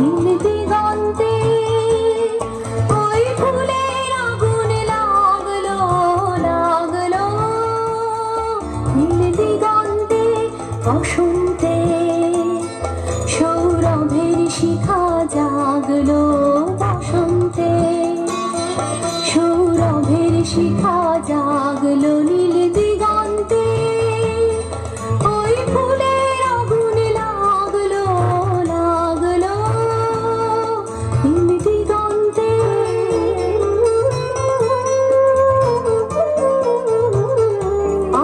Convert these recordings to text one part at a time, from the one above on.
নীল দিগন্তে ওই ফুলের আগুন লাগলো লাগলো নীল দিগন্তে বসন্তে সৌরভের শিখা জাগলো বসন্তে সৌরভের শিখা জাগলো নীল দিগন্তে ওই ফুলের আগুন লাগলো লাগলো নীল দিগন্তে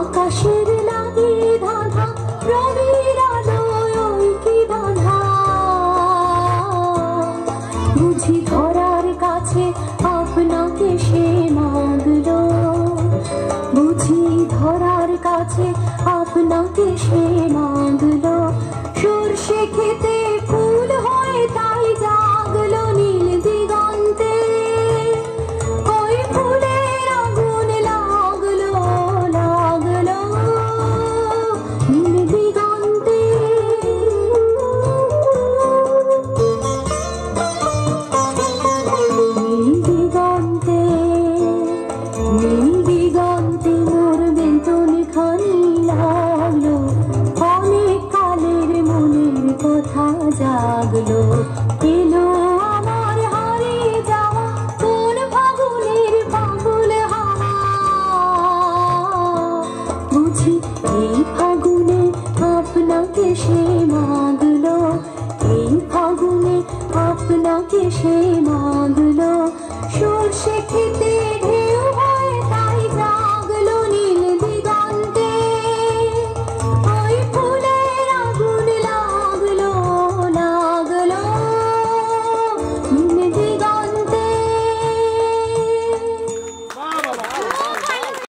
আকাশের লাগে ধাঁধা রবির আলোয় ওই কি বাঁধা বুঝি ধরার কাছে আপনাকে সে মাগলো বুঝি ধরার কাছে আপনাকে সে মাগলো সর্ষে খেতে ফুল হয়ে তাই জাগলো নীল দিগন্তে ওই ফুলের আগুন লাগলো লাগলো নীল দিগন্তে নীল দিগন্তে নীল দিগন্তে মোর বেতন খানি লাগলো অনেক কালের মনের কথা জাগলো এলো আমার হারিয়ে যাওয়া কোন ফাগুনের পাগল হাওয়া বুঝি এই ফাগুনে আপনাকে সে মাগলো এই ফাগুনে আপনাকে সে মাগলো সর্ষে খেতে